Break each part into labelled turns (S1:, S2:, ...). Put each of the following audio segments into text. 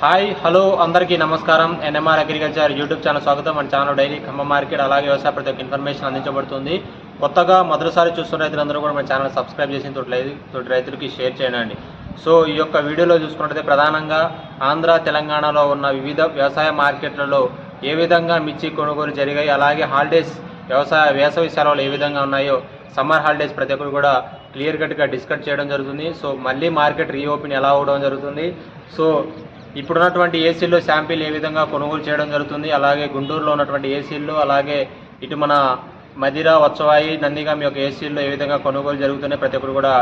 S1: Hi hello అందరికీ నమస్కారం. NMR agriculture YouTube channel స్వాగతం. మన ఛానల్ డైలీ ఖమ్మం మార్కెట్ అలాగే వ్యవసాయ ప్రతి ఒక్క ఇన్ఫర్మేషన్ అందించబడుతుంది. కొత్తగా మొదటిసారి చూస్తున్న రైతులందరూ కూడా మన ఛానల్ సబ్స్క్రైబ్ చేసి తోటి రైతులకి షేర్ చేయండి. సో ఈ యొక్క వీడియోలో చూసుకున్నట్లయితే ప్రధానంగా ఆంధ్ర తెలంగాణలో ఉన్న వివిధ వ్యవసాయ మార్కెట్లలో ఏ విధంగా మిర్చి కొనుగోలు జరిగాయి, అలాగే హాలిడేస్ వేసవి సెలవులు ఏ విధంగా ఉన్నాయో, సమ్మర్ హాలిడేస్ ప్రతి ఒక్కరు కూడా క్లియర్ కట్గా డిస్కస్ చేయడం జరుగుతుంది. సో మళ్ళీ మార్కెట్ రీఓపెన్ ఎలా అవడం జరుగుతుంది, సో ఇప్పుడున్నటువంటి ఏసీల్లో శాంపిల్ ఏ విధంగా కొనుగోలు చేయడం జరుగుతుంది, అలాగే గుంటూరులో ఉన్నటువంటి ఏసీల్లో, అలాగే ఇటు మన మదిర వచ్చవాయి నందిగాం యొక్క ఏసీల్లో ఏ విధంగా కొనుగోలు జరుగుతున్నాయి ప్రతి ఒక్కరు కూడా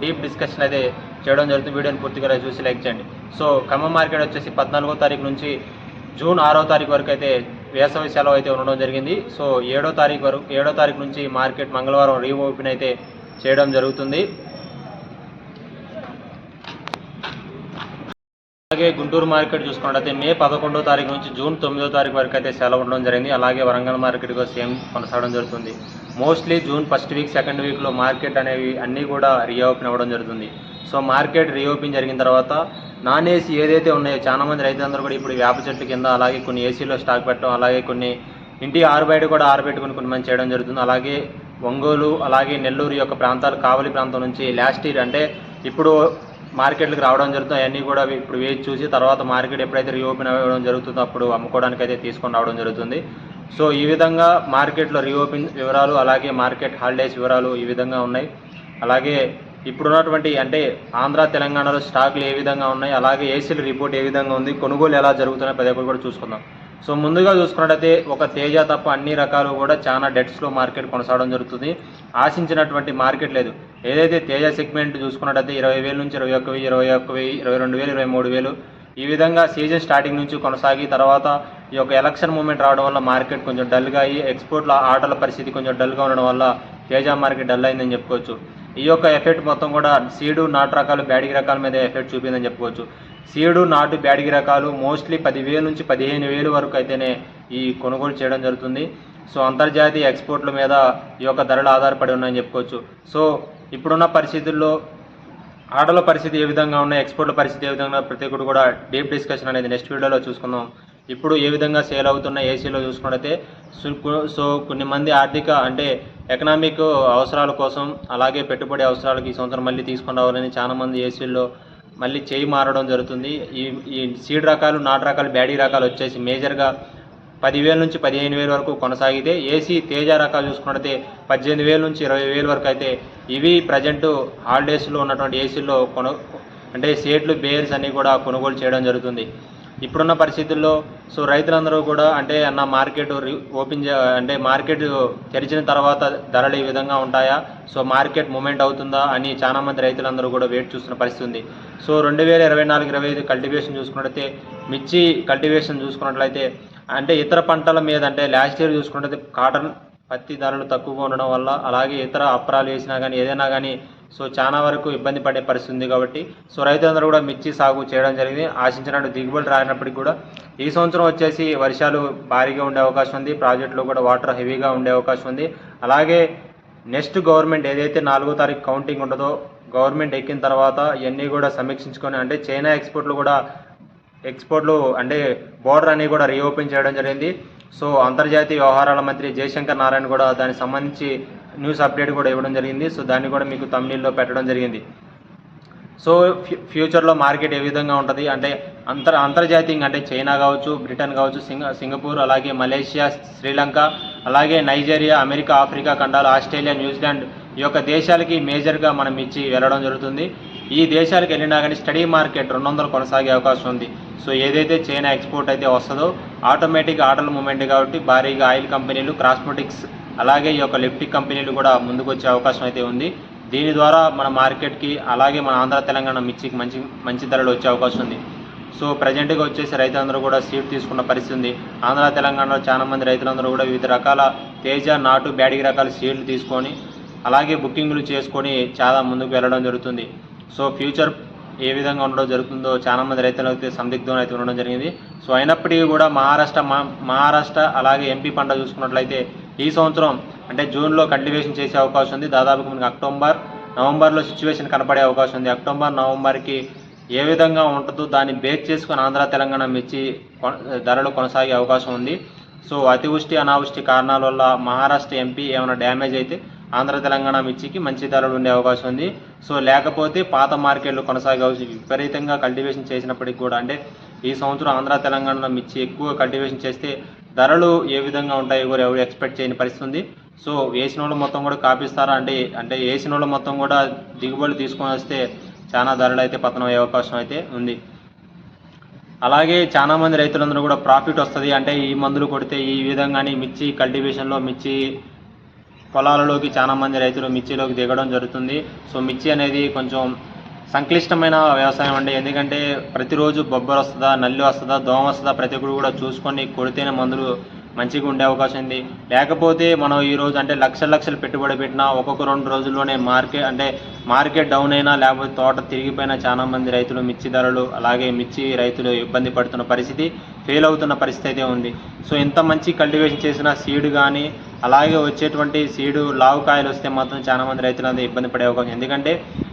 S1: డీప్ డిస్కషన్ అయితే చేయడం జరుగుతుంది. వీడియోని పూర్తిగా చూసి లైక్ చేయండి. సో ఖమ్మం మార్కెట్ వచ్చేసి 14వ తారీఖు నుంచి జూన్ 6వ తారీఖు వరకు అయితే వేసవి సెలవు అయితే ఉండడం జరిగింది. సో 7వ తారీఖు నుంచి మార్కెట్ మంగళవారం రీఓపెన్ అయితే చేయడం జరుగుతుంది. అలాగే గుంటూరు మార్కెట్ చూసుకున్నట్లయితే మే 11వ తారీఖు నుంచి జూన్ 9వ తారీఖు వరకు అయితే సెలవు ఉండడం జరిగింది. అలాగే వరంగల్ మార్కెట్ కూడా సేమ్ కొనసాగడం జరుగుతుంది. Mostly June first week second వీక్లో మార్కెట్ అనేవి అన్నీ కూడా రీఓపెన్ అవ్వడం జరుగుతుంది. సో మార్కెట్ రీఓపెన్ జరిగిన తర్వాత నాన్ ఏసీ ఏదైతే ఉన్నాయో చాలా మంది రైతులందరూ కూడా ఇప్పుడు వేప చెట్ల కింద అలాగే కొన్ని ఏసీలో స్టాక్ పెట్టడం, అలాగే కొన్ని ఇంటి ఆరుబయట కూడా ఆరబెట్టుకుని కొన్ని మంది చేయడం జరుగుతుంది. అలాగే ఒంగోలు అలాగే నెల్లూరు యొక్క ప్రాంతాలు, కావలి ప్రాంతం నుంచి లాస్ట్ ఇయర్ అంటే ఇప్పుడు మార్కెట్లకు రావడం జరుగుతుంది. అవన్నీ కూడా ఇప్పుడు వేచి చూసి తర్వాత మార్కెట్ ఎప్పుడైతే రీఓపెన్ అవ్వడం జరుగుతుందో అప్పుడు అమ్ముకోవడానికి అయితే తీసుకొని రావడం జరుగుతుంది. సో ఈ విధంగా మార్కెట్లో రీఓపెన్ వివరాలు, అలాగే మార్కెట్ హాలిడేస్ వివరాలు ఈ విధంగా ఉన్నాయి. అలాగే ఇప్పుడున్నటువంటి అంటే ఆంధ్ర తెలంగాణలో స్టాక్లు ఏ విధంగా ఉన్నాయి, అలాగే ఏసీల రిపోర్ట్ ఏ విధంగా ఉంది, కొనుగోలు ఎలా జరుగుతున్నాయి ప్రతి ఒక్కరు కూడా చూసుకుందాం. సో ముందుగా చూసుకున్నట్టయితే ఒక తేజ తప్ప అన్ని రకాలు కూడా చాలా డెట్స్లో మార్కెట్ కొనసాగడం జరుగుతుంది. ఆశించినటువంటి మార్కెట్ లేదు. ఏదైతే తేజ సెగ్మెంట్ చూసుకున్నట్టయితే 20,000 నుంచి 21,000, 21,000, 22,000, 23,000 ఈ విధంగా సీజన్ స్టార్టింగ్ నుంచి కొనసాగి తర్వాత ఈ యొక్క ఎలక్షన్ మూమెంట్ రావడం వల్ల మార్కెట్ కొంచెం డల్గా అయ్యి ఎక్స్పోర్ట్ల ఆటల పరిస్థితి కొంచెం డల్గా ఉండడం వల్ల తేజ మార్కెట్ డల్ అయిందని చెప్పుకోవచ్చు. ఈ యొక్క ఎఫెక్ట్ మొత్తం కూడా సీడు నాటు రకాలు బ్యాడిగి రకాల మీద ఎఫెక్ట్ చూపిందని చెప్పుకోవచ్చు. సీడు నాటు బ్యాడిగి రకాలు మోస్ట్లీ 10,000 నుంచి 15,000 వరకు అయితేనే ఈ కొనుగోలు చేయడం జరుగుతుంది. సో అంతర్జాతీయ ఎక్స్పోర్ట్ల మీద ఈ యొక్క ధరలు ఆధారపడి ఉన్నాయని చెప్పుకోవచ్చు. సో ఇప్పుడున్న పరిస్థితుల్లో ఆటల పరిస్థితి ఏ విధంగా ఉన్నాయి, ఎక్స్పోర్ట్ల పరిస్థితి ఏ విధంగా ప్రతి ఒక్కటి కూడా డీప్ డిస్కషన్ అనేది నెక్స్ట్ వీడియోలో చూసుకుందాం. ఇప్పుడు ఏ విధంగా సేల్ అవుతున్న ఏసీలో చూసుకున్నట్లయితే సో కొన్ని మంది ఆర్థిక అంటే ఎకనామిక్ అవసరాల కోసం అలాగే పెట్టుబడి అవసరాలకు ఈ సంవత్సరం మళ్ళీ తీసుకొని రావాలని చాలామంది ఏసీల్లో మళ్ళీ చేయి మారడం జరుగుతుంది. ఈ సీడ్ రకాలు నాటు రకాలు బ్యాడీ రకాలు వచ్చేసి మేజర్గా 10,000 నుంచి 15,000 వరకు కొనసాగితే ఏసీ తేజ రకాలు చూసుకున్నట్లయితే 18,000 నుంచి 20,000 వరకు అయితే ఇవి ప్రజెంట్ హాలిడేస్లో ఉన్నటువంటి ఏసీల్లో అంటే సేట్లు బేర్స్ అన్నీ కూడా కొనుగోలు చేయడం జరుగుతుంది. ఇప్పుడున్న పరిస్థితుల్లో సో రైతులందరూ కూడా అంటే అన్న మార్కెట్ అంటే మార్కెట్ తెరిచిన తర్వాత ధరలు ఈ విధంగా ఉంటాయా, సో మార్కెట్ మూమెంట్ అవుతుందా అని చాలామంది రైతులందరూ కూడా వెయిట్ చూస్తున్న పరిస్థితి ఉంది. సో 2024-25 కల్టివేషన్ చూసుకున్నట్లయితే మిర్చి కల్టివేషన్ చూసుకున్నట్లయితే అంటే ఇతర పంటల మీద అంటే లాస్ట్ ఇయర్ చూసుకున్నట్లయితే కాటన్ పత్తి ధరలు తక్కువగా ఉండడం వల్ల అలాగే ఇతర అప్రాలు వేసినా కానీ ఏదైనా కానీ సో చాలా వరకు ఇబ్బంది పడే పరిస్థితి ఉంది. కాబట్టి సో రైతులందరూ కూడా మిర్చి సాగు చేయడం జరిగింది. ఆశించినట్టు దిగుబడి రానప్పటికీ కూడా ఈ సంవత్సరం వచ్చేసి వర్షాలు భారీగా ఉండే అవకాశం ఉంది. ప్రాజెక్టులో కూడా వాటర్ హెవీగా ఉండే అవకాశం ఉంది. అలాగే నెక్స్ట్ గవర్నమెంట్ ఏదైతే 4వ తారీఖు కౌంటింగ్ ఉంటుందో గవర్నమెంట్ ఎక్కిన తర్వాత ఇవన్నీ కూడా సమీక్షించుకొని అంటే చైనా ఎక్స్పోర్ట్లు అంటే బోర్డర్ అని కూడా రీఓపెన్ చేయడం జరిగింది. సో అంతర్జాతీయ వ్యవహారాల మంత్రి జయశంకర్ నారాయణ కూడా దానికి సంబంధించి న్యూస్ అప్డేట్ కూడా ఇవ్వడం జరిగింది. సో దాన్ని కూడా మీకు తమిళలో పెట్టడం జరిగింది. సో ఫ్యూచర్లో మార్కెట్ ఏ విధంగా ఉంటుంది అంటే అంతర్జాతీయంగా అంటే చైనా కావచ్చు, బ్రిటన్ కావచ్చు, సింగపూర్, అలాగే మలేషియా, శ్రీలంక, అలాగే నైజీరియా, అమెరికా, ఆఫ్రికా ఖండాలు, ఆస్ట్రేలియా, న్యూజిలాండ్ ఈ యొక్క దేశాలకి మేజర్గా మనం ఇచ్చి వెళ్ళడం జరుగుతుంది. ఈ దేశాలకు వెళ్ళినా కానీ స్టడీ మార్కెట్ 200 కొనసాగే అవకాశం ఉంది. సో ఏదైతే చైనా ఎక్స్పోర్ట్ అయితే వస్తుందో ఆటోమేటిక్గా ఆటల మూమెంట్ కాబట్టి భారీగా ఆయిల్ కంపెనీలు, క్రాస్మెటిక్స్ అలాగే ఈ యొక్క లిప్టిక్ కంపెనీలు కూడా ముందుకు వచ్చే అవకాశం అయితే ఉంది. దీని ద్వారా మన మార్కెట్కి అలాగే మన ఆంధ్ర తెలంగాణ మిర్చికి మంచి ధరలు వచ్చే అవకాశం ఉంది. సో ప్రజెంట్గా వచ్చేసి రైతులందరూ కూడా సీడ్ తీసుకున్న పరిస్థితి ఉంది. ఆంధ్ర తెలంగాణలో చాలా మంది రైతులందరూ కూడా వివిధ రకాల తేజ నాటు బ్యాడిగి రకాల సీడ్లు తీసుకొని అలాగే బుకింగ్లు చేసుకొని చాలా ముందుకు వెళ్ళడం జరుగుతుంది. సో ఫ్యూచర్ ఏ విధంగా ఉండడం జరుగుతుందో చాలామంది రైతులు అయితే సందిగ్ధం అయితే ఉండడం జరిగింది. సో అయినప్పటికీ కూడా మహారాష్ట్ర అలాగే ఎంపీ పంట చూసుకున్నట్లయితే ఈ సంవత్సరం అంటే జూన్లో కల్టివేషన్ చేసే అవకాశం ఉంది. దాదాపుగా మనకి అక్టోబర్, నవంబర్లో సిచ్యువేషన్ కనపడే అవకాశం ఉంది. అక్టోబర్, నవంబర్కి ఏ విధంగా ఉంటుందో దాన్ని బేస్ చేసుకొని ఆంధ్ర తెలంగాణ మిర్చి ధరలు కొనసాగే అవకాశం ఉంది. సో అతివృష్టి అనావృష్టి కారణాల వల్ల మహారాష్ట్ర ఎంపీ ఏమైనా డ్యామేజ్ అయితే ఆంధ్ర తెలంగాణ మిర్చికి మంచి ధరలు ఉండే అవకాశం ఉంది. సో లేకపోతే పాత మార్కెట్లు కొనసాగే అవకాశం, విపరీతంగా కల్టివేషన్ చేసినప్పటికి కూడా, అంటే ఈ సంవత్సరం ఆంధ్ర తెలంగాణలో మిర్చి ఎక్కువ కల్టివేషన్ చేస్తే ధరలు ఏ విధంగా ఉంటాయో కూడా ఎవరు ఎక్స్పెక్ట్ చేయని పరిస్థితి ఉంది. సో వేసిన వాళ్ళు మొత్తం కూడా కాపిస్తారా అంటే వేసిన వాళ్ళు మొత్తం కూడా దిగుబడి తీసుకొని వస్తే చాలా ధరలు అయితే పతనం అయ్యే అవకాశం అయితే ఉంది. అలాగే చాలామంది రైతులందరూ కూడా ప్రాఫిట్ వస్తుంది అంటే ఈ మందులు కొడితే ఈ విధంగానే మిర్చి కల్టివేషన్లో మిర్చి పొలాలలోకి చాలామంది రైతులు మిర్చిలోకి దిగడం జరుగుతుంది. సో మిర్చి అనేది కొంచెం సంక్లిష్టమైన వ్యవసాయం అండి. ఎందుకంటే ప్రతిరోజు బొబ్బరు వస్తుందా, నల్లి వస్తుందా, దోమ వస్తుందా, ప్రతి ఒక్కరు కూడా చూసుకొని కొడితేనే మందులు మంచిగా ఉండే అవకాశం ఉంది. లేకపోతే మనం ఈరోజు అంటే లక్షలు పెట్టుబడి పెట్టినా ఒక్కొక్క 2 రోజుల్లోనే మార్కెట్ డౌన్ అయినా లేకపోతే తోట తిరిగిపోయినా చాలామంది రైతులు మిర్చి ధరలు అలాగే మిర్చి రైతులు ఇబ్బంది పడుతున్న పరిస్థితి, ఫెయిల్ అవుతున్న పరిస్థితి అయితే ఉంది. సో ఇంత మంచి కల్టివేషన్ చేసిన సీడ్ కానీ అలాగే వచ్చేటువంటి సీడు లావు కాయలు వస్తే మాత్రం చాలామంది రైతులందరూ ఇబ్బంది పడే అవకాశం. ఎందుకంటే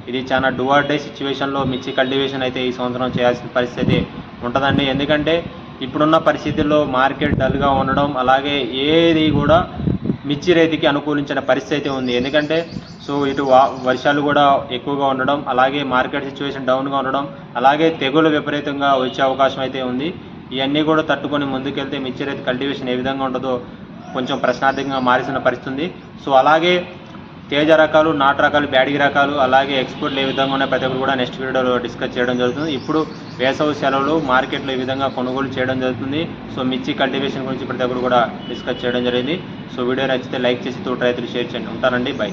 S1: ఇది చాలా డూ ఆర్ డై సిచ్యువేషన్లో మిర్చి కల్టివేషన్ అయితే ఈ సంవత్సరం చేయాల్సిన పరిస్థితి ఉంటుందండి. ఎందుకంటే ఇప్పుడున్న పరిస్థితుల్లో మార్కెట్ డల్గా ఉండడం అలాగే ఏది కూడా మిర్చి రైతుకి అనుకూలించిన పరిస్థితి అయితే ఉంది. ఎందుకంటే సో ఇటు వర్షాలు కూడా ఎక్కువగా ఉండడం అలాగే మార్కెట్ సిచ్యువేషన్ డౌన్గా ఉండడం అలాగే తెగులు విపరీతంగా వచ్చే అవకాశం అయితే ఉంది. ఇవన్నీ కూడా తట్టుకొని ముందుకెళ్తే మిర్చి రైతు కల్టివేషన్ ఏ విధంగా ఉంటుందో కొంచెం ప్రశ్నార్థకంగా మారిసిన పరిస్థితి ఉంది. సో అలాగే తేజ రకాలు, నాటు రకాలు, బ్యాడిగి రకాలు అలాగే ఎక్స్పోర్ట్లు ఏ విధంగా ఉన్నాయి ప్రతి ఒక్కరు కూడా నెక్స్ట్ వీడియోలో డిస్కస్ చేయడం జరుగుతుంది. ఇప్పుడు వేసవి సెలవులు మార్కెట్లో ఈ విధంగా కొనుగోలు చేయడం జరుగుతుంది. సో మిర్చి కల్టివేషన్ గురించి ప్రతి ఒక్కరు కూడా డిస్కస్ చేయడం జరిగింది. సో వీడియో నచ్చితే లైక్ చేసి తోటి రైతులు షేర్ చేయండి. ఉంటానండి, బై.